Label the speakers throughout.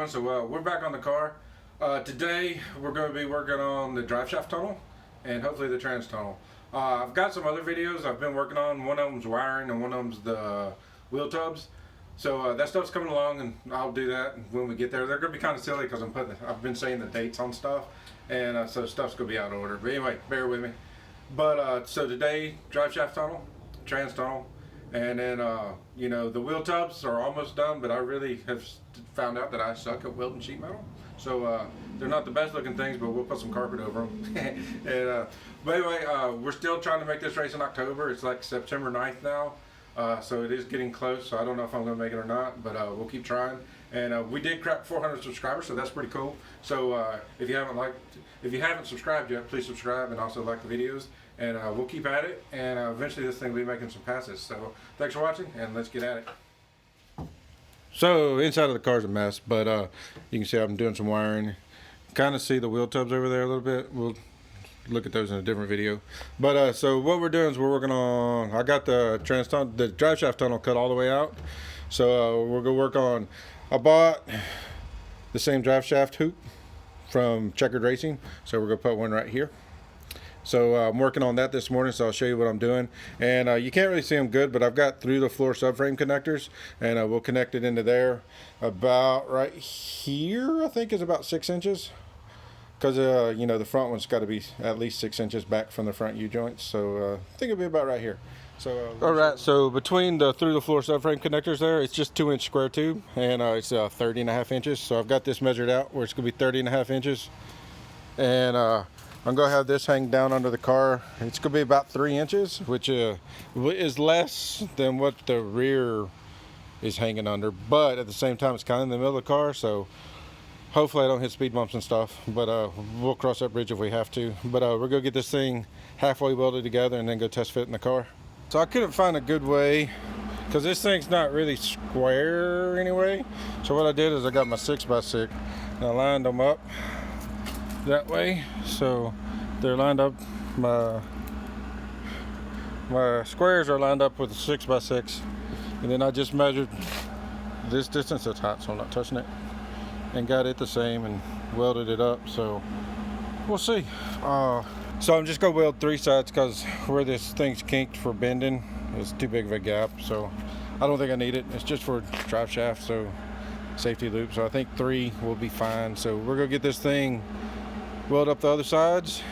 Speaker 1: everyone. So we're back on the car. Today we're going to be working on the driveshaft tunnel and hopefully the trans tunnel. I've got some other videos I've been working on. One of them's wiring and one of them's the wheel tubs. So that stuff's coming along, and I'll do that when we get there. They're going to be kind of silly because I've been saying the dates on stuff, and so stuff's going to be out of order. But anyway, bear with me. But so today, driveshaft tunnel, trans tunnel. And then, you know, the wheel tubs are almost done, but I really have found out that I suck at welding sheet metal. So they're not the best looking things, but we'll put some carpet over them. And, but anyway, we're still trying to make this race in October. It's like September 9th now. So it is getting close. So I don't know if I'm going to make it or not, but we'll keep trying. And we did crack 400 subscribers, so that's pretty cool. So if you haven't subscribed yet, please subscribe and also like the videos. And we'll keep at it, and eventually this thing will be making some passes. So thanks for watching, and let's get at it. So inside of the car's a mess, but you can see I'm doing some wiring. Kind of see the wheel tubs over there a little bit. We'll look at those in a different video. But so what we're doing is we're working on, I got the driveshaft tunnel cut all the way out. So we're gonna work on, I bought the same driveshaft hoop from Checkered Racing, so we're gonna put one right here. So I'm working on that this morning, so I'll show you what I'm doing. And you can't really see them good, but I've got through the floor subframe connectors, and we'll connect it into there about right here. I think is about 6 inches, because you know, the front one's got to be at least 6 inches back from the front U-joints. So I think it'll be about right here. So all right, so between the through the floor subframe connectors there, it's just 2-inch square tube, and it's 30.5 inches. So I've got this measured out where it's gonna be 30.5 inches, and I'm going to have this hang down under the car. It's going to be about 3 inches, which is less than what the rear is hanging under. But at the same time, it's kind of in the middle of the car, so hopefully I don't hit speed bumps and stuff. But we'll cross that bridge if we have to. But we're going to get this thing halfway welded together and then go test fit in the car. So I couldn't find a good way, because this thing's not really square anyway. So what I did is I got my 6x6 and I lined them up that way, so they're lined up. My squares are lined up with a 6x6, and then I just measured this distance. It's hot, so I'm not touching it, and got it the same and welded it up. So we'll see. So I'm just gonna weld 3 sides, because where this thing's kinked for bending is too big of a gap, so I don't think I need it. It's just for drive shaft, so safety loop. So I think 3 will be fine. So we're gonna get this thing weld up the other sides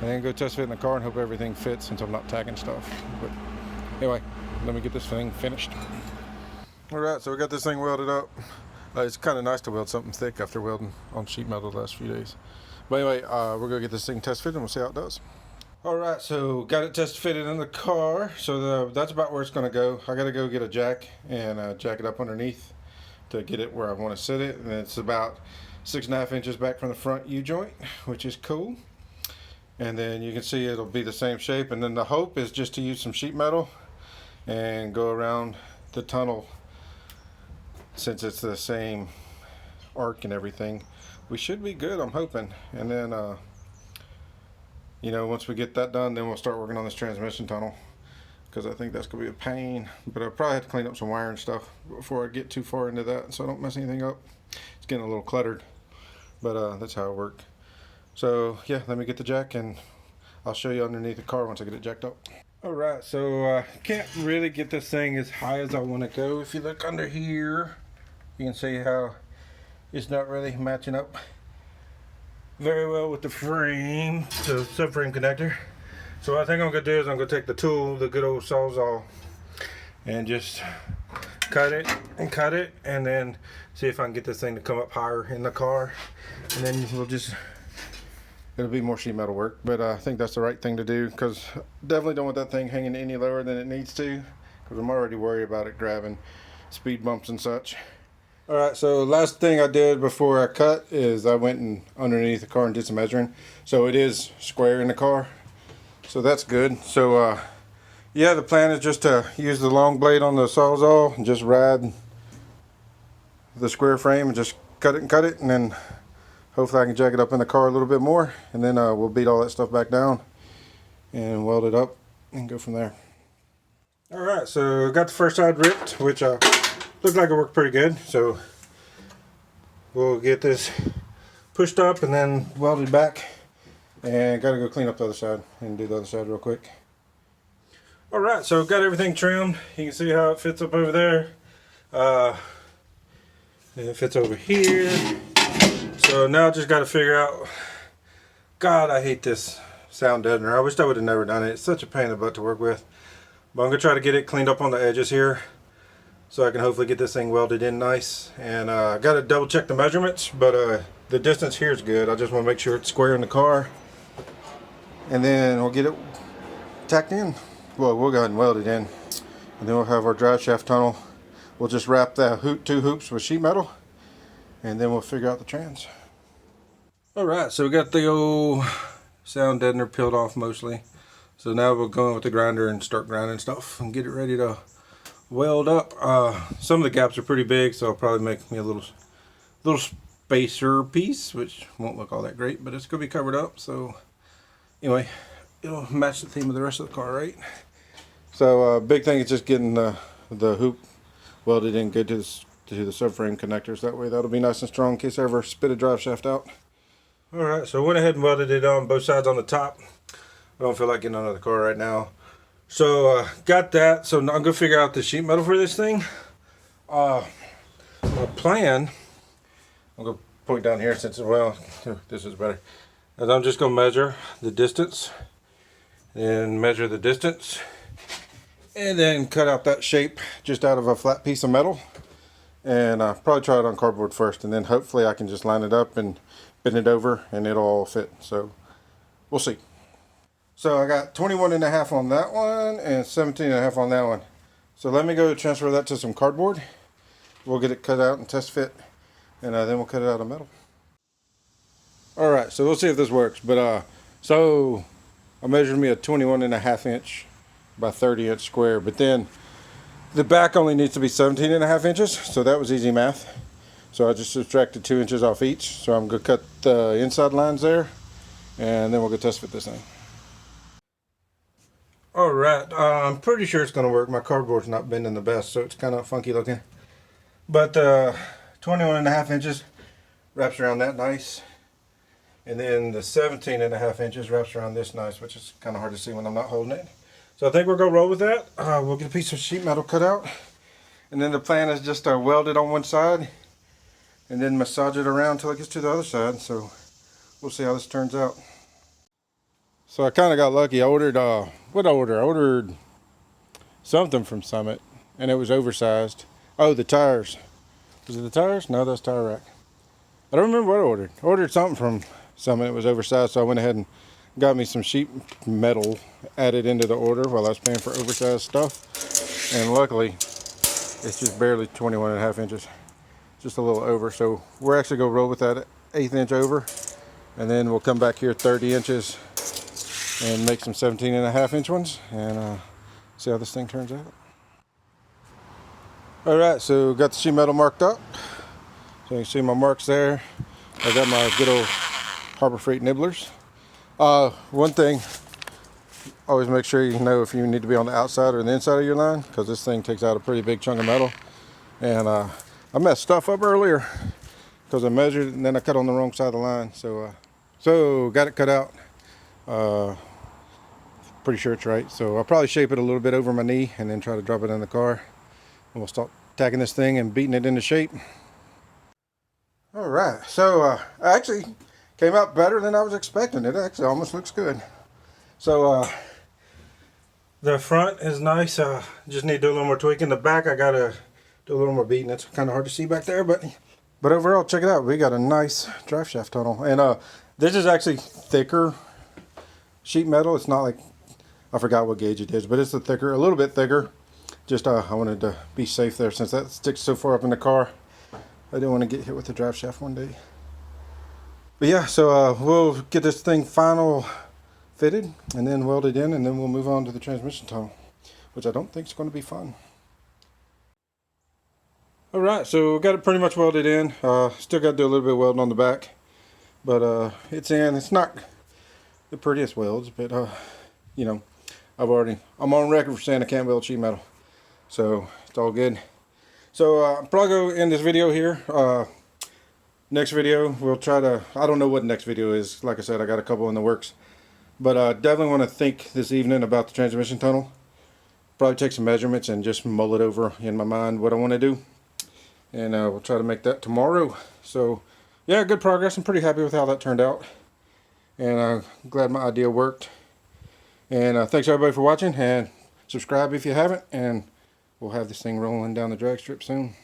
Speaker 1: and then go test fit in the car and hope everything fits, since I'm not tagging stuff. But anyway, let me get this thing finished. All right, so we got this thing welded up. It's kind of nice to weld something thick after welding on sheet metal the last few days. But anyway, we're gonna get this thing test fitted and we'll see how it does. All right, so got it test fitted in the car. So that's about where it's gonna go. I gotta go get a jack and jack it up underneath to get it where I want to sit it, and it's about 6.5 inches back from the front U-joint, which is cool. And then you can see it'll be the same shape, and then the hope is just to use some sheet metal and go around the tunnel, since it's the same arc and everything. We should be good, I'm hoping. And then you know, once we get that done, then we'll start working on this transmission tunnel, because I think that's gonna be a pain. But I'll probably have to clean up some wire and stuff before I get too far into that, so I don't mess anything up. It's getting a little cluttered, but that's how it works. So yeah, let me get the jack and I'll show you underneath the car once I get it jacked up. All right, so can't really get this thing as high as I want to go. If you look under here, you can see how it's not really matching up very well with the frame, the subframe connector. So what I think I'm gonna do is I'm gonna take the tool, the good old Sawzall, and just cut it, and then see if I can get this thing to come up higher in the car, and then it'll be more sheet metal work. But I think that's the right thing to do, because definitely don't want that thing hanging any lower than it needs to, because I'm already worried about it grabbing speed bumps and such. All right, so last thing I did before I cut is I went and underneath the car and did some measuring. So it is square in the car, so that's good. So yeah, the plan is just to use the long blade on the Sawzall and just ride the square frame and just cut it, and then hopefully I can jack it up in the car a little bit more, and then we'll beat all that stuff back down and weld it up and go from there. All right, so got the first side ripped, which looked like it worked pretty good. So we'll get this pushed up and then welded back, and gotta go clean up the other side and do the other side real quick. Alright, so got everything trimmed. You can see how it fits up over there. And it fits over here. So now I just got to figure out, God, I hate this sound deadener. I wish I would have never done it. It's such a pain in the butt to work with. But I'm going to try to get it cleaned up on the edges here, so I can hopefully get this thing welded in nice. And I got to double check the measurements, but the distance here is good. I just want to make sure it's square in the car. And then we'll get it tacked in. Well, we'll go ahead and weld it in. And then we'll have our drive shaft tunnel. We'll just wrap the two hoops with sheet metal, and then we'll figure out the trans. Alright, so we got the old sound deadener peeled off mostly. So now we'll go in with the grinder and start grinding stuff and get it ready to weld up. Some of the gaps are pretty big, so I'll probably make me a little spacer piece, which won't look all that great, but it's going to be covered up. So anyway, it'll match the theme of the rest of the car, right? So big thing is just getting the hoop welded in good to the subframe connectors. That way that'll be nice and strong in case I ever spit a drive shaft out. Alright, so I went ahead and welded it on both sides on the top. I don't feel like getting under the car right now. So got that. So now I'm going to figure out the sheet metal for this thing. My plan, I'm going to point down here since, well, this is better. And I'm just going to measure the distance and measure the distance. And then cut out that shape just out of a flat piece of metal, and probably try it on cardboard first, and then hopefully I can just line it up and bend it over and it'll all fit. So we'll see. So I got 21.5 on that one and 17.5 on that one. So let me go transfer that to some cardboard. We'll get it cut out and test fit, and then we'll cut it out of metal. Alright, so we'll see if this works. But so I measured me a 21.5 inch by 30 inch square, but then the back only needs to be 17.5 inches, so that was easy math. So I just subtracted 2 inches off each. So I'm going to cut the inside lines there, and then we'll go test fit this thing. Alright, I'm pretty sure it's going to work. My cardboard's not bending the best, so it's kind of funky looking. But 21.5 inches wraps around that nice. And then the 17.5 inches wraps around this nice, which is kind of hard to see when I'm not holding it. So I think we're going to roll with that. We'll get a piece of sheet metal cut out. And then the plan is just to weld it on one side and then massage it around until it gets to the other side. So we'll see how this turns out. So I kind of got lucky. I ordered, what I ordered? I ordered something from Summit, and it was oversized. Oh, the tires. Was it the tires? No, that's tire rack. I don't remember what I ordered. I ordered something from Summit. It was oversized, so I went ahead and got me some sheet metal added into the order while I was paying for oversized stuff. And luckily, it's just barely 21.5 inches. Just a little over. So we're actually going to roll with that 1/8 inch over. And then we'll come back here 30 inches and make some 17.5 inch ones. And see how this thing turns out. Alright, so got the sheet metal marked up. So you can see my marks there. I got my good old Harbor Freight nibblers. One thing, always make sure you know if you need to be on the outside or the inside of your line, because this thing takes out a pretty big chunk of metal. And I messed stuff up earlier because I measured it and then I cut on the wrong side of the line. So got it cut out. Pretty sure it's right. So I'll probably shape it a little bit over my knee and then try to drop it in the car. And we'll start tacking this thing and beating it into shape. All right, so actually came out better than I was expecting. It actually almost looks good. So the front is nice. Just need to do a little more tweaking. The back I gotta do a little more beating. It's kind of hard to see back there, but overall, check it out. We got a nice drive shaft tunnel, and this is actually thicker sheet metal. It's not like, I forgot what gauge it is, but it's a little bit thicker. Just I wanted to be safe there since that sticks so far up in the car. I didn't want to get hit with the drive shaft one day. But yeah, so we'll get this thing final fitted and then welded in, and then we'll move on to the transmission tunnel, which I don't think is going to be fun. Alright, so got it pretty much welded in. Still got to do a little bit of welding on the back, but it's in. It's not the prettiest welds, but you know, I'm on record for saying I can't weld sheet metal, so it's all good. So I'm probably going to end this video here. next video, we'll try to, I don't know what next video is. Like I said, I got a couple in the works. But definitely want to think this evening about the transmission tunnel. Probably take some measurements and just mull it over in my mind what I want to do. And we'll try to make that tomorrow. So yeah, good progress. I'm pretty happy with how that turned out. And I'm glad my idea worked. And thanks everybody for watching, and subscribe if you haven't, and we'll have this thing rolling down the drag strip soon.